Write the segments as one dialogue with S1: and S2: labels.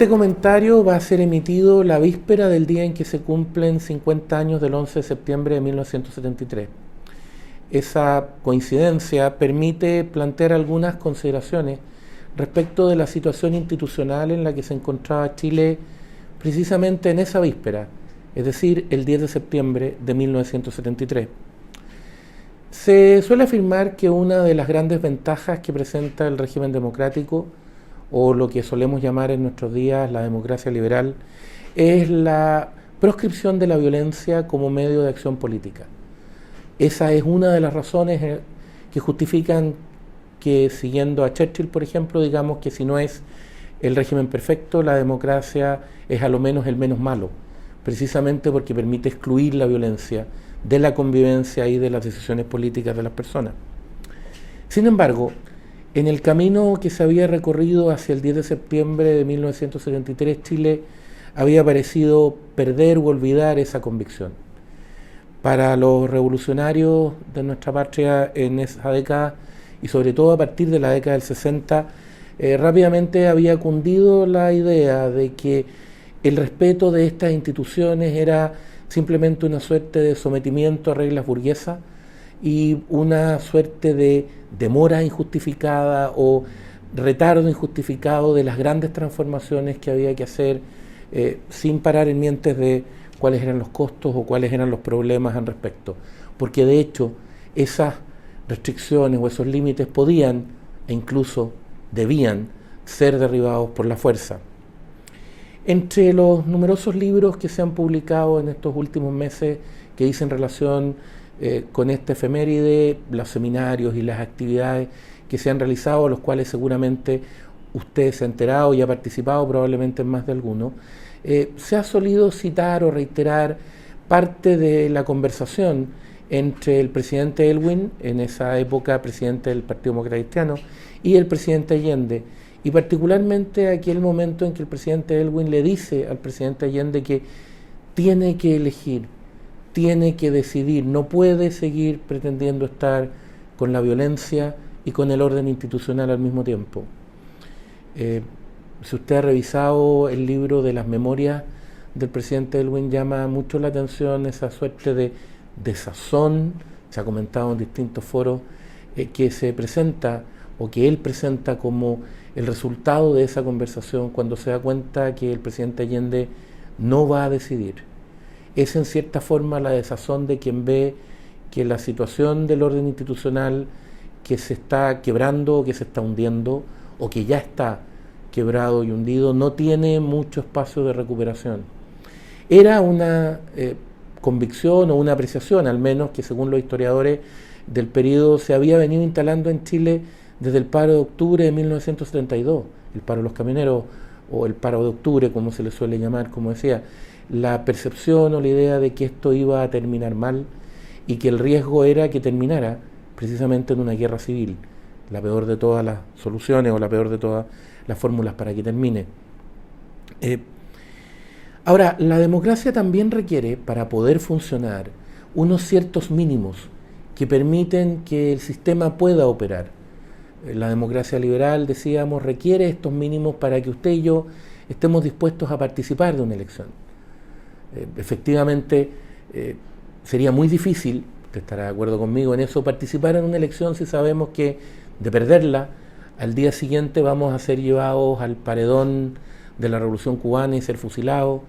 S1: Este comentario va a ser emitido la víspera del día en que se cumplen 50 años del 11 de septiembre de 1973. Esa coincidencia permite plantear algunas consideraciones respecto de la situación institucional en la que se encontraba Chile precisamente en esa víspera, es decir, el 10 de septiembre de 1973. Se suele afirmar que una de las grandes ventajas que presenta el régimen democrático, o lo que solemos llamar en nuestros días la democracia liberal, es la proscripción de la violencia como medio de acción política. Esa es una de las razones que justifican que, siguiendo a Churchill, por ejemplo, digamos que si no es el régimen perfecto, la democracia es a lo menos el menos malo, precisamente porque permite excluir la violencia de la convivencia y de las decisiones políticas de las personas. Sin embargo, en el camino que se había recorrido hacia el 10 de septiembre de 1973, Chile había parecido perder u olvidar esa convicción. Para los revolucionarios de nuestra patria en esa década, y sobre todo a partir de la década del 60, rápidamente había cundido la idea de que el respeto de estas instituciones era simplemente una suerte de sometimiento a reglas burguesas y una suerte de demora injustificada o retardo injustificado de las grandes transformaciones que había que hacer sin parar en mientes de cuáles eran los costos o cuáles eran los problemas al respecto. Porque de hecho esas restricciones o esos límites podían e incluso debían ser derribados por la fuerza. Entre los numerosos libros que se han publicado en estos últimos meses que dicen relación con esta efeméride, los seminarios y las actividades que se han realizado, a los cuales seguramente usted se ha enterado y ha participado probablemente en más de alguno, se ha solido citar o reiterar parte de la conversación entre el presidente Elwin, en esa época presidente del Partido Demócrata Cristiano, y el presidente Allende, y particularmente aquel momento en que el presidente Elwin le dice al presidente Allende que tiene que elegir, tiene que decidir, no puede seguir pretendiendo estar con la violencia y con el orden institucional al mismo tiempo. Si usted ha revisado el libro de las memorias del presidente Elwin, llama mucho la atención esa suerte de desazón, se ha comentado en distintos foros, que se presenta o que él presenta como el resultado de esa conversación cuando se da cuenta que el presidente Allende no va a decidir. Es en cierta forma la desazón de quien ve que la situación del orden institucional que se está quebrando o que se está hundiendo o que ya está quebrado y hundido no tiene mucho espacio de recuperación. Era una convicción o una apreciación, al menos, que según los historiadores del periodo se había venido instalando en Chile desde el paro de octubre de 1972, el paro de los camioneros o el paro de octubre, como se le suele llamar, como decía, la percepción o la idea de que esto iba a terminar mal y que el riesgo era que terminara precisamente en una guerra civil, la peor de todas las soluciones o la peor de todas las fórmulas para que termine. Ahora, la democracia también requiere, para poder funcionar, unos ciertos mínimos que permiten que el sistema pueda operar. La democracia liberal, decíamos, requiere estos mínimos para que usted y yo estemos dispuestos a participar de una elección. Efectivamente, sería muy difícil, usted estará de acuerdo conmigo en eso, participar en una elección si sabemos que de perderla, al día siguiente vamos a ser llevados al paredón de la Revolución Cubana y ser fusilados,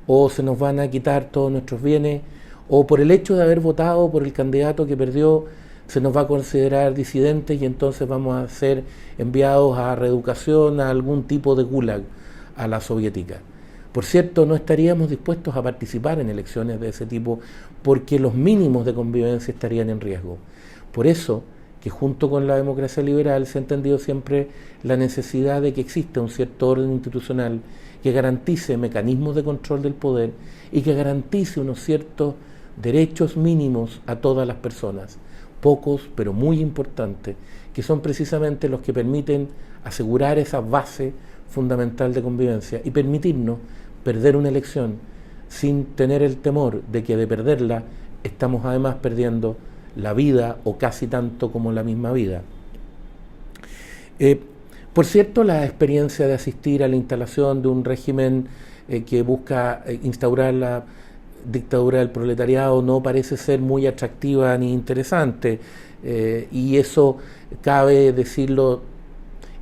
S1: o se nos van a quitar todos nuestros bienes, o por el hecho de haber votado por el candidato que perdió, se nos va a considerar disidentes y entonces vamos a ser enviados a reeducación, a algún tipo de gulag, a la soviética. Por cierto, no estaríamos dispuestos a participar en elecciones de ese tipo porque los mínimos de convivencia estarían en riesgo. Por eso que junto con la democracia liberal se ha entendido siempre la necesidad de que exista un cierto orden institucional que garantice mecanismos de control del poder y que garantice unos ciertos derechos mínimos a todas las personas, pocos pero muy importantes, que son precisamente los que permiten asegurar esa base fundamental de convivencia y permitirnos perder una elección sin tener el temor de que de perderla estamos además perdiendo la vida o casi tanto como la misma vida. Por cierto, la experiencia de asistir a la instalación de un régimen que busca instaurar la dictadura del proletariado no parece ser muy atractiva ni interesante, y eso cabe decirlo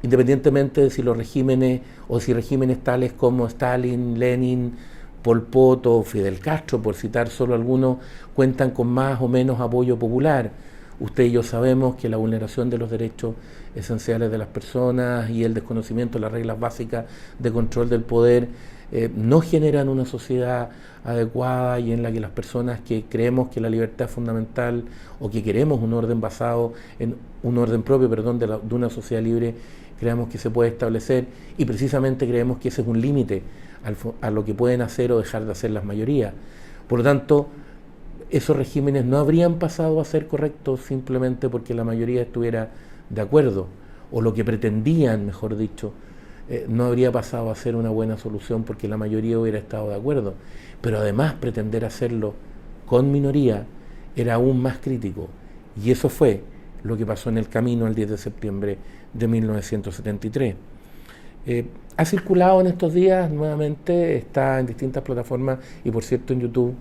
S1: independientemente de si los regímenes o si regímenes tales como Stalin, Lenin, Pol Pot o Fidel Castro, por citar solo algunos, cuentan con más o menos apoyo popular. Usted y yo sabemos que la vulneración de los derechos esenciales de las personas y el desconocimiento de las reglas básicas de control del poder no generan una sociedad adecuada y en la que las personas que creemos que la libertad es fundamental o que queremos un orden basado en un orden propio, perdón, de una sociedad libre, creemos que se puede establecer, y precisamente creemos que ese es un límite a lo que pueden hacer o dejar de hacer las mayorías. Por lo tanto, esos regímenes no habrían pasado a ser correctos simplemente porque la mayoría estuviera de acuerdo, o lo que pretendían, mejor dicho, no habría pasado a ser una buena solución porque la mayoría hubiera estado de acuerdo. Pero además pretender hacerlo con minoría era aún más crítico, y eso fue lo que pasó en el camino el 10 de septiembre de 1973. Ha circulado en estos días nuevamente, está en distintas plataformas y por cierto en YouTube,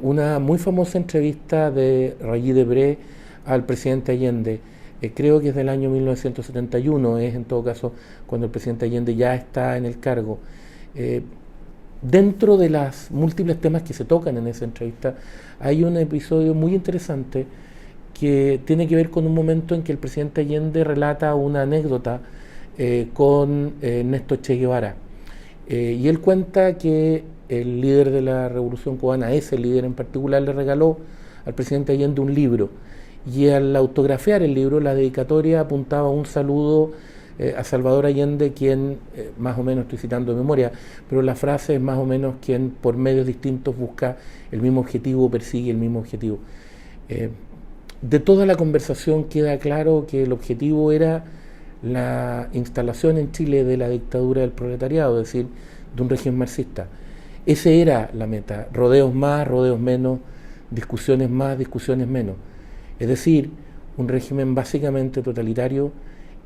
S1: una muy famosa entrevista de Rayy Debré al presidente Allende. Creo que es del año 1971, es en todo caso cuando el presidente Allende ya está en el cargo. Dentro de los múltiples temas que se tocan en esa entrevista, hay un episodio muy interesante que tiene que ver con un momento en que el presidente Allende relata una anécdota con Néstor Che Guevara. Y él cuenta que el líder de la Revolución Cubana, ese líder en particular, le regaló al presidente Allende un libro. Y al autografiar el libro, la dedicatoria apuntaba un saludo a Salvador Allende, quien, más o menos estoy citando de memoria, pero la frase es más o menos quien por medios distintos busca el mismo objetivo, persigue el mismo objetivo. De toda la conversación queda claro que el objetivo era la instalación en Chile de la dictadura del proletariado, es decir, de un régimen marxista. Esa era la meta, rodeos más, rodeos menos, discusiones más, discusiones menos. Es decir, un régimen básicamente totalitario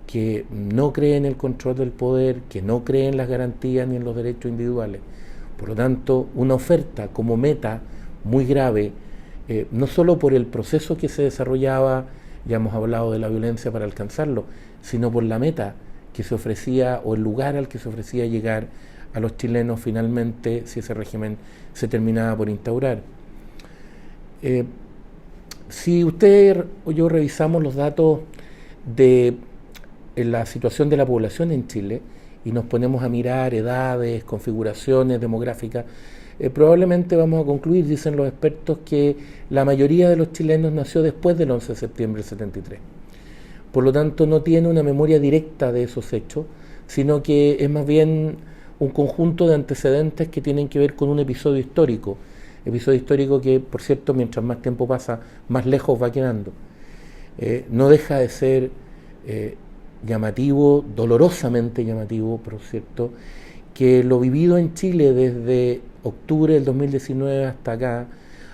S1: que no cree en el control del poder, que no cree en las garantías ni en los derechos individuales. Por lo tanto, una oferta como meta muy grave, no solo por el proceso que se desarrollaba, ya hemos hablado de la violencia para alcanzarlo, sino por la meta que se ofrecía o el lugar al que se ofrecía llegar a los chilenos finalmente si ese régimen se terminaba por instaurar. Si usted o yo revisamos los datos de la situación de la población en Chile y nos ponemos a mirar edades, configuraciones demográficas, probablemente vamos a concluir, dicen los expertos, que la mayoría de los chilenos nació después del 11 de septiembre del 73. Por lo tanto, no tiene una memoria directa de esos hechos, sino que es más bien un conjunto de antecedentes que tienen que ver con un episodio histórico que, por cierto, mientras más tiempo pasa, más lejos va quedando. No deja de ser llamativo, dolorosamente llamativo, por cierto, que lo vivido en Chile desde octubre del 2019 hasta acá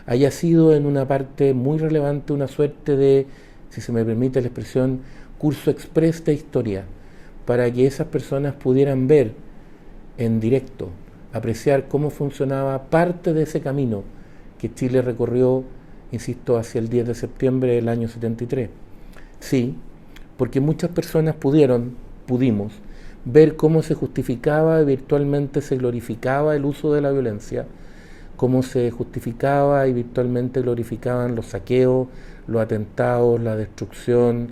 S1: haya sido en una parte muy relevante una suerte de, si se me permite la expresión, curso express de historia, para que esas personas pudieran ver en directo, apreciar cómo funcionaba parte de ese camino que Chile recorrió, insisto, hacia el 10 de septiembre del año 73. Sí, porque muchas personas pudimos ver cómo se justificaba y virtualmente se glorificaba el uso de la violencia, cómo se justificaba y virtualmente glorificaban los saqueos, los atentados, la destrucción,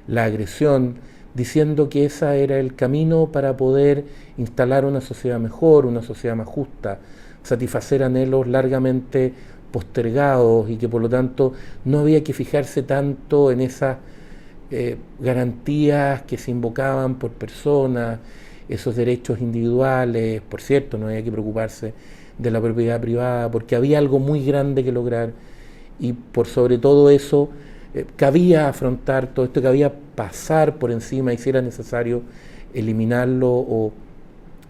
S1: la agresión, diciendo que ese era el camino para poder instalar una sociedad mejor, una sociedad más justa, satisfacer anhelos largamente postergados y que por lo tanto no había que fijarse tanto en esas garantías que se invocaban por personas, esos derechos individuales. Por cierto, no había que preocuparse de la propiedad privada porque había algo muy grande que lograr y por sobre todo eso cabía afrontar todo esto, cabía pasar por encima y si era necesario eliminarlo o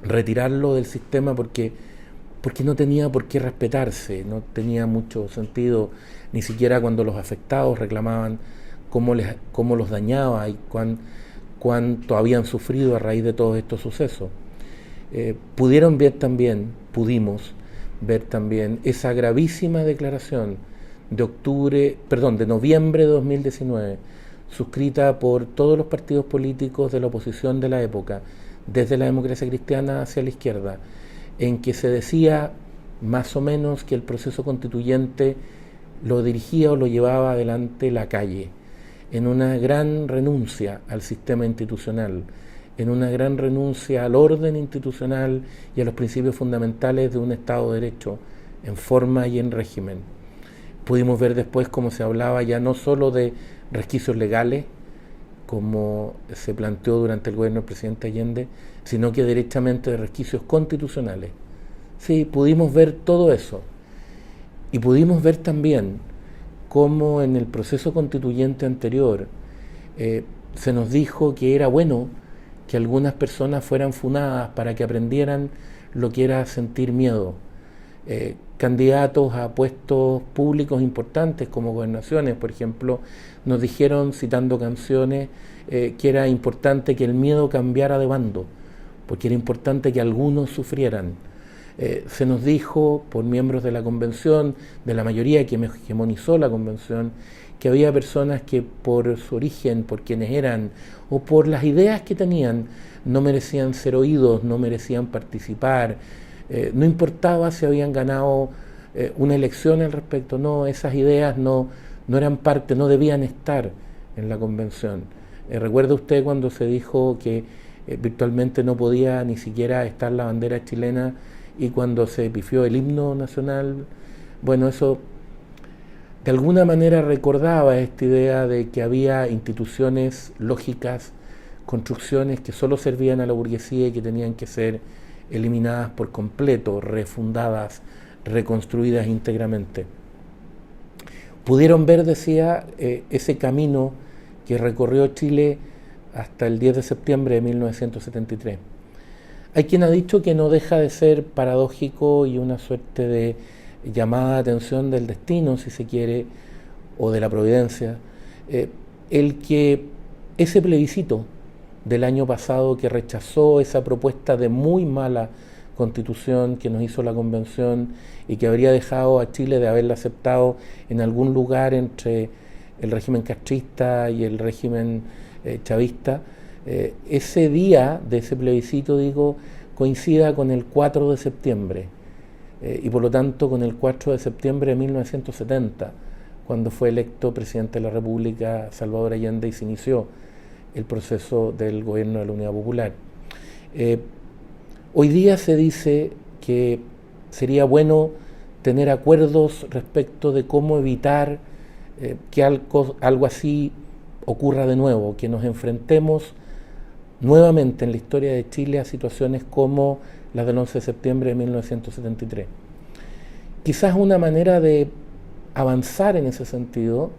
S1: retirarlo del sistema porque no tenía por qué respetarse, no tenía mucho sentido, ni siquiera cuando los afectados reclamaban cómo los dañaba y cuán cuánto habían sufrido a raíz de todos estos sucesos. Pudimos ver también esa gravísima declaración de noviembre de 2019, suscrita por todos los partidos políticos de la oposición de la época, desde la Democracia Cristiana hacia la izquierda, en que se decía más o menos que el proceso constituyente lo dirigía o lo llevaba adelante la calle, en una gran renuncia al sistema institucional, en una gran renuncia al orden institucional y a los principios fundamentales de un Estado de Derecho, en forma y en régimen. Pudimos ver después cómo se hablaba ya no solo de resquicios legales, como se planteó durante el gobierno del presidente Allende, sino que derechamente de resquicios constitucionales. Sí, pudimos ver todo eso. Y pudimos ver también cómo en el proceso constituyente anterior se nos dijo que era bueno que algunas personas fueran funadas para que aprendieran lo que era sentir miedo. Candidatos a puestos públicos importantes como gobernaciones, por ejemplo, nos dijeron, citando canciones, que era importante que el miedo cambiara de bando, porque era importante que algunos sufrieran. Se nos dijo por miembros de la convención, de la mayoría que hegemonizó la convención, que había personas que por su origen, por quienes eran o por las ideas que tenían, no merecían ser oídos, no merecían participar, no importaba si habían ganado una elección al respecto, no, esas ideas no eran parte, no debían estar en la convención. ¿Recuerda usted cuando se dijo que virtualmente no podía ni siquiera estar la bandera chilena y cuando se pifió el himno nacional? Bueno, eso de alguna manera recordaba esta idea de que había instituciones lógicas, construcciones que solo servían a la burguesía y que tenían que ser eliminadas por completo, refundadas, reconstruidas íntegramente. Pudieron ver, decía, ese camino que recorrió Chile hasta el 10 de septiembre de 1973. Hay quien ha dicho que no deja de ser paradójico y una suerte de llamada de atención del destino, si se quiere, o de la providencia, el que ese plebiscito del año pasado que rechazó esa propuesta de muy mala constitución que nos hizo la convención y que habría dejado a Chile de haberla aceptado en algún lugar entre el régimen castrista y el régimen chavista, ese día de ese plebiscito, digo, coincida con el 4 de septiembre y por lo tanto con el 4 de septiembre de 1970, cuando fue electo presidente de la República Salvador Allende y se inició el proceso del gobierno de la Unidad Popular. Hoy día se dice que sería bueno tener acuerdos respecto de cómo evitar que algo así ocurra de nuevo, que nos enfrentemos nuevamente en la historia de Chile a situaciones como las del 11 de septiembre de 1973. Quizás una manera de avanzar en ese sentido,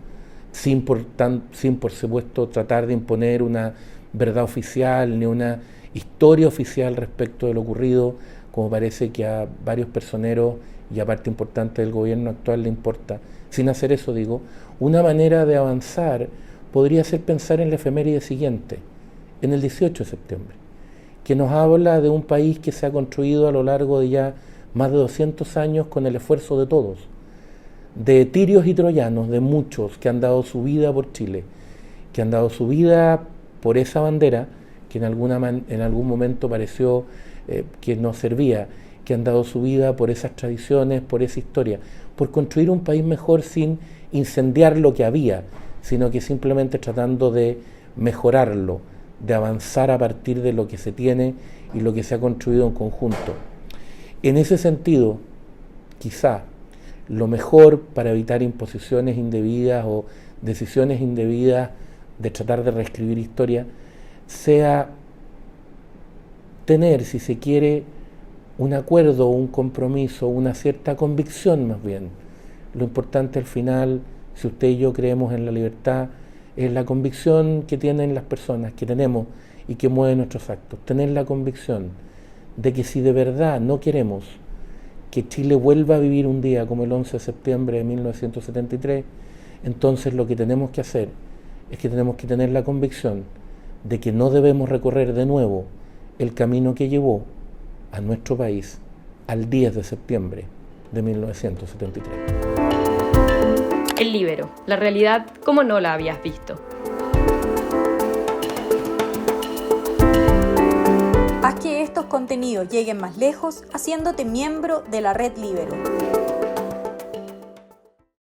S1: sin por supuesto tratar de imponer una verdad oficial ni una historia oficial respecto de lo ocurrido, como parece que a varios personeros y a parte importante del gobierno actual le importa. Sin hacer eso, digo, una manera de avanzar podría ser pensar en la efeméride siguiente, en el 18 de septiembre, que nos habla de un país que se ha construido a lo largo de ya más de 200 años con el esfuerzo de todos, de tirios y troyanos, de muchos que han dado su vida por Chile, que han dado su vida por esa bandera que en algún momento pareció que no servía, que han dado su vida por esas tradiciones, por esa historia, por construir un país mejor sin incendiar lo que había, sino que simplemente tratando de mejorarlo, de avanzar a partir de lo que se tiene y lo que se ha construido en conjunto. En ese sentido, quizá lo mejor para evitar imposiciones indebidas o decisiones indebidas de tratar de reescribir historia sea tener, si se quiere, un acuerdo, un compromiso, una cierta convicción más bien. Lo importante al final, si usted y yo creemos en la libertad, es la convicción que tienen las personas, que tenemos y que mueven nuestros actos. Tener la convicción de que si de verdad no queremos que Chile vuelva a vivir un día como el 11 de septiembre de 1973, entonces lo que tenemos que hacer es que tenemos que tener la convicción de que no debemos recorrer de nuevo el camino que llevó a nuestro país al 10 de septiembre de 1973.
S2: El Líbero, la realidad como no la habías visto.
S3: Haz que estos contenidos lleguen más lejos haciéndote miembro de la Red Líbero.